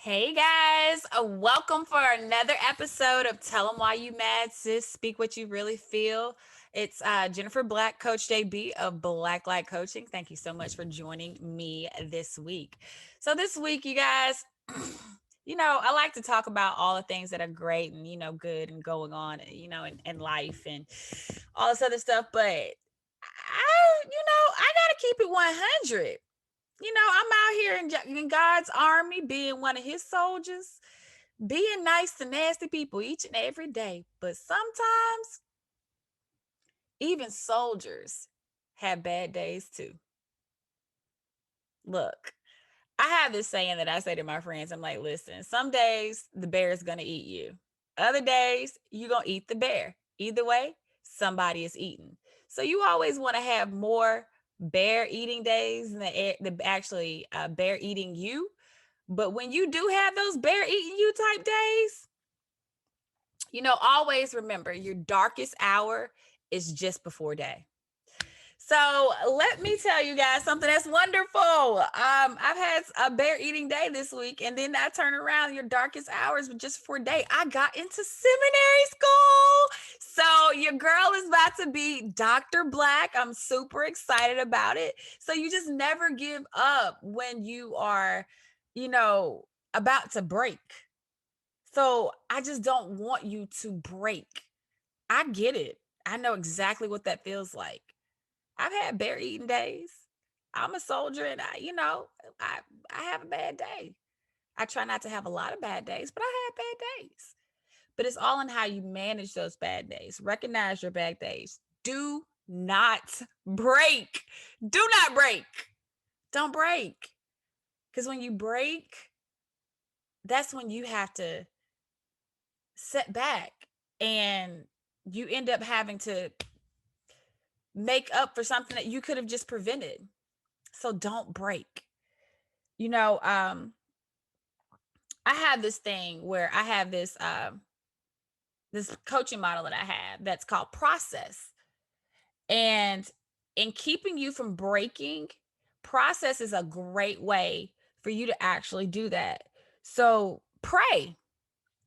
Hey guys, welcome for another episode of Tell 'em Why You Mad, Sis. Speak what you really feel. It's Jennifer Black, Coach JB of Black Light Coaching. Thank you so much for joining me this week. So, this week, you guys, I like to talk about all the things that are great and, good and going on, in life and all this other stuff. But I got to keep it 100. I'm out here in God's army being one of his soldiers, being nice to nasty people each and every day. But sometimes even soldiers have bad days too. Look, I have this saying that I say to my friends. I'm like, listen, some days the bear is going to eat you. Other days you're going to eat the bear. Either way, somebody is eating. So you always want to have more bear eating days than actually bear eating you. But when you do have those bear eating you type days, always remember your darkest hour is just before day. So let me tell you guys something that's wonderful. I've had a bear eating day this week, and then I turn around your darkest hours just for a day. I got into seminary school. So your girl is about to be Dr. Black. I'm super excited about it. So you just never give up when you are, about to break. So I just don't want you to break. I get it. I know exactly what that feels like. I've had bear eating days. I'm a soldier and I I have a bad day. I try not to have a lot of bad days, but I have bad days. But it's all in how you manage those bad days. Recognize your bad days. Do not break. Do not break. Don't break. Because when you break, that's when you have to set back and you end up having to make up for something that you could have just prevented. So don't break. You know, um, I have this thing where I have this coaching model that I have that's called Process. And in keeping you from breaking, Process is a great way for you to actually do that. So pray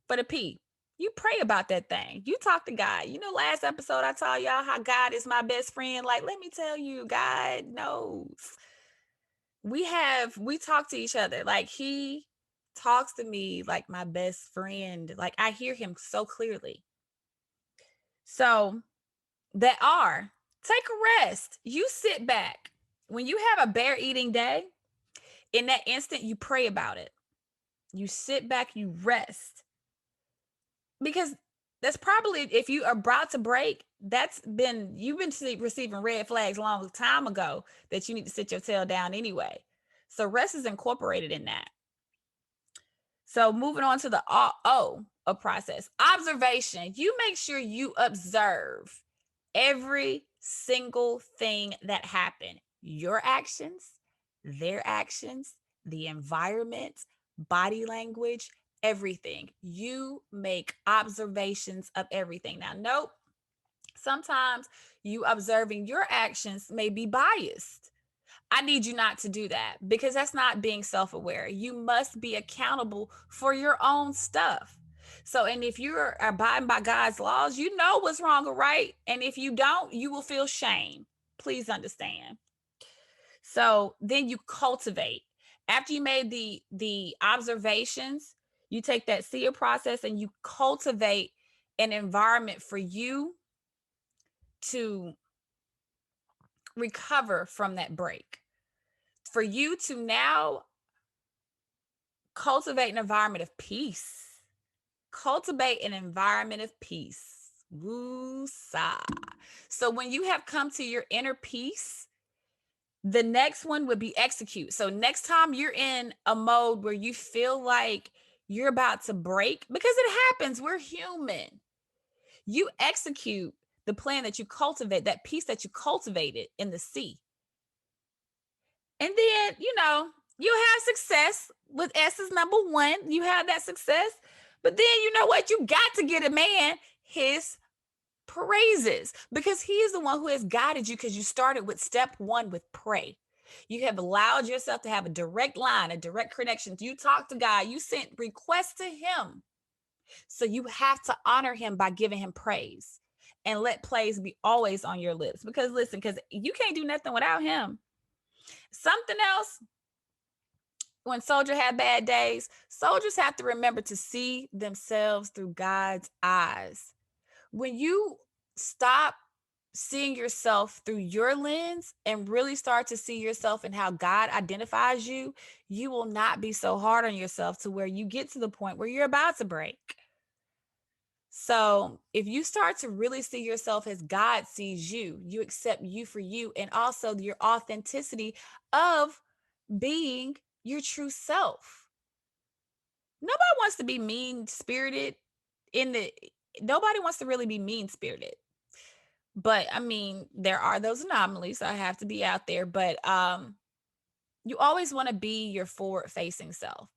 for the P. You pray about that thing. You talk to God. Last episode I told y'all how God is my best friend. Like, let me tell you, God knows. We talk to each other. Like he talks to me like my best friend. Like I hear him so clearly. So take a rest. You sit back. When you have a bear eating day, in that instant, you pray about it. You sit back, you rest. Because that's probably, if you are about to break, you've been receiving red flags a long time ago that you need to sit your tail down anyway. So rest is incorporated in that. So moving on to the O of process. Observation. You make sure you observe every single thing that happened. Your actions, their actions, the environment, body language, everything. You make observations of everything. Now, nope. Sometimes you observing your actions may be biased. I need you not to do that because that's not being self aware. You must be accountable for your own stuff. So, and if you're abiding by God's laws, you know what's wrong or right. And if you don't, you will feel shame. Please understand. So then you cultivate. After you made the observations, you take that seer process and you cultivate an environment for you to recover from that break. For you to now cultivate an environment of peace. Cultivate an environment of peace. Woo-sa. So when you have come to your inner peace, the next one would be execute. So next time you're in a mode where you feel like you're about to break, because it happens, we're human. You execute the plan that you cultivate, that peace that you cultivated in the sea. And then, you have success with S is number one. You have that success. But then you know what? You got to get a man his praises because he is the one who has guided you because you started with step one with pray. You have allowed yourself to have a direct line, a direct connection. You talk to God, you sent requests to him. So you have to honor him by giving him praise and let praise be always on your lips. Because listen, because you can't do nothing without him. Something else, when soldiers have bad days, soldiers have to remember to see themselves through God's eyes. When you stop seeing yourself through your lens and really start to see yourself and how God identifies you, you will not be so hard on yourself to where you get to the point where you're about to break. So if you start to really see yourself as God sees you, you accept you for you, and also your authenticity of being your true self. Nobody wants to be mean spirited in the nobody wants to really be mean spirited. But I mean, there are those anomalies. So I have to be out there, but you always want to be your forward facing self.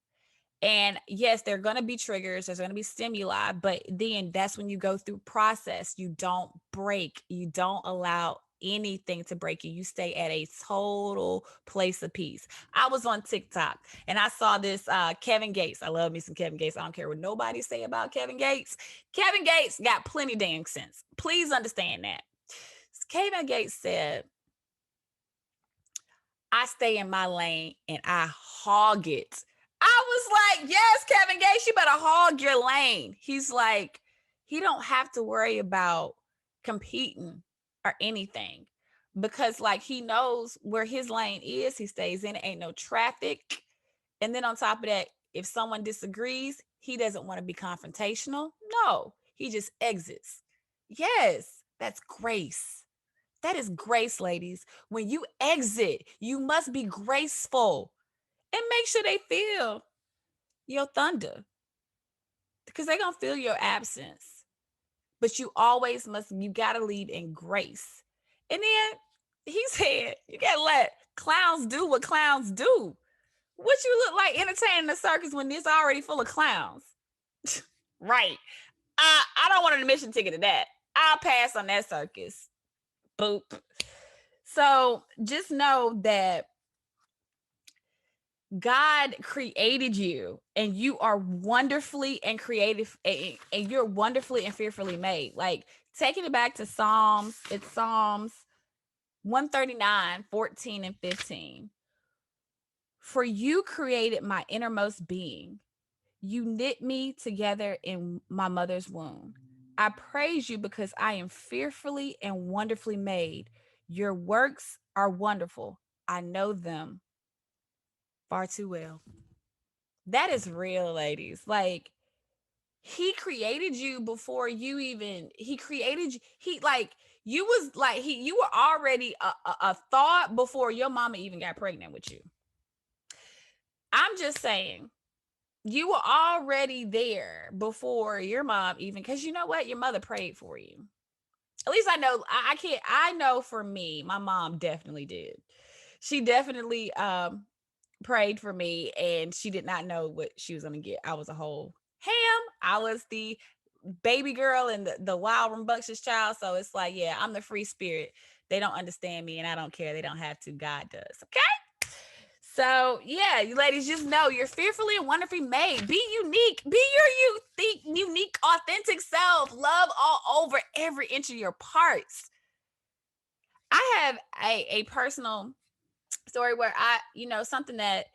And yes, there are going to be triggers, there's going to be stimuli, but then that's when you go through process. You don't break, you don't allow anything to break you. You stay at a total place of peace. I was on TikTok and I saw this Kevin Gates. I love me some Kevin Gates. I don't care what nobody say about Kevin Gates. Kevin Gates got plenty dang sense. Please understand that. Kevin Gates said, I stay in my lane and I hog it. I was like, yes, Kevin Gates, you better hog your lane. He's like, he don't have to worry about competing or anything because like he knows where his lane is. He stays in it, ain't no traffic. And then on top of that, if someone disagrees, he doesn't want to be confrontational. No, he just exits. Yes, that's grace. That is grace, ladies. When you exit, you must be graceful and make sure they feel your thunder because they're going to feel your absence. But you always must, you got to lead in grace. And then he said, you got to let clowns do what clowns do. What you look like entertaining the circus when it's already full of clowns? Right. I don't want an admission ticket to that. I'll pass on that circus. Boop. So just know that God created you and you are wonderfully and creative and you're wonderfully and fearfully made. Like taking it back to Psalms, it's Psalms 139, 14 and 15. For you created my innermost being. You knit me together in my mother's womb. I praise you because I am fearfully and wonderfully made. Your works are wonderful. I know them far too well. That is real, ladies. Like he created you before you even he created you. He like you was like you were already a thought before your mama even got pregnant with you. I'm just saying you were already there before your mom even because you know what, your mother prayed for you. At least I know. I can't. I know for me, my mom definitely did. She definitely prayed for me and she did not know what she was going to get. I was a whole ham. I was the baby girl and the wild rambunctious child. So it's like, yeah, I'm the free spirit. They don't understand me and I don't care. They don't have to. God does. Okay. So yeah, you ladies, just know you're fearfully and wonderfully made. Be unique. Be your unique, authentic self. Love all over every inch of your parts. I have a personal story where something that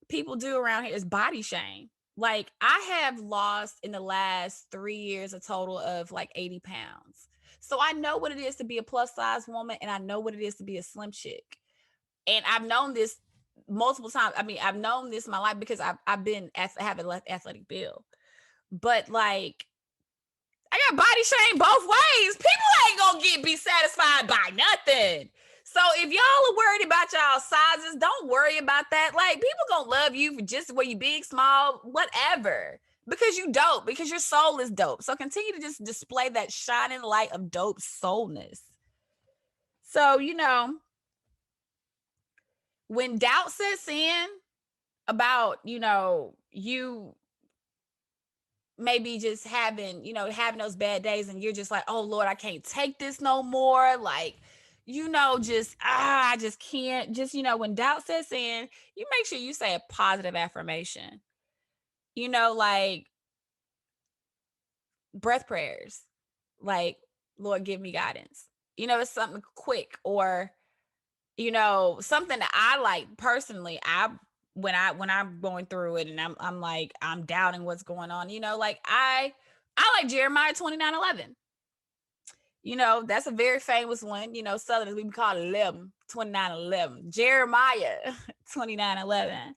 people do around here is body shame. Like I have lost in the last 3 years a total of like 80 pounds. So I know what it is to be a plus size woman and I know what it is to be a slim chick. And I've known this multiple times. I mean, I've known this my life because I've been have an athletic build. But like I got body shame both ways. People ain't gonna be satisfied by nothing. So if y'all are worried about y'all sizes, don't worry about that. Like people gonna love you for just where you big, small, whatever. Because you dope, because your soul is dope. So continue to just display that shining light of dope soulness. So, when doubt sets in about, you maybe just having those bad days and you're just like, oh Lord, I can't take this no more. Like, just I just can't. Just when doubt sets in, you make sure you say a positive affirmation. Like breath prayers, like Lord, give me guidance. It's something quick, or something that I like personally. When I'm going through it and I'm like I'm doubting what's going on. Like I like Jeremiah 29:11. That's a very famous one. Southerners, we call it 11, 29:11. Jeremiah 29:11.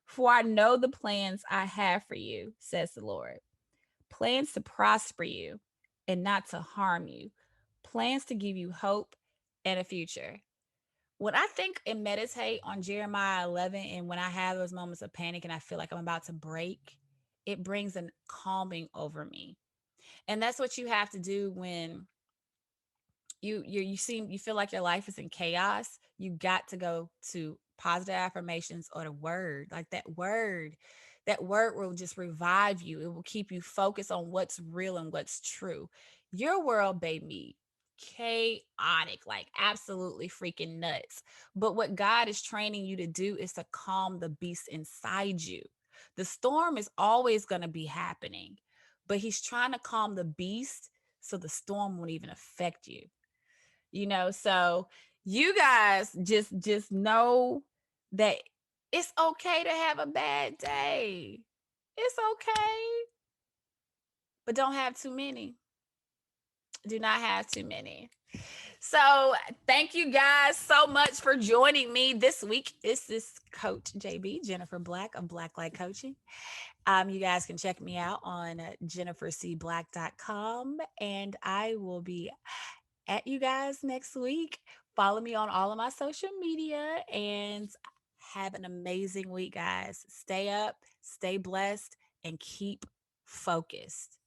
For I know the plans I have for you, says the Lord. Plans to prosper you and not to harm you. Plans to give you hope and a future. When I think and meditate on Jeremiah 11, and when I have those moments of panic and I feel like I'm about to break, it brings a calming over me. And that's what you have to do when you feel like your life is in chaos. You got to go to positive affirmations or the word. Like that word will just revive you. It will keep you focused on what's real and what's true. Your world may be chaotic, like absolutely freaking nuts, but what God is training you to do is to calm the beast inside you. The storm is always going to be happening, but he's trying to calm the beast so the storm won't even affect you. So you guys just know that it's okay to have a bad day. It's okay, but don't have too many. Do not have too many. So thank you guys so much for joining me this week. This is Coach JB, Jennifer Black of Blacklight Coaching. You guys can check me out on jennifercblack.com, and I will be at you guys next week. Follow me on all of my social media and have an amazing week, guys. Stay up, stay blessed, and keep focused.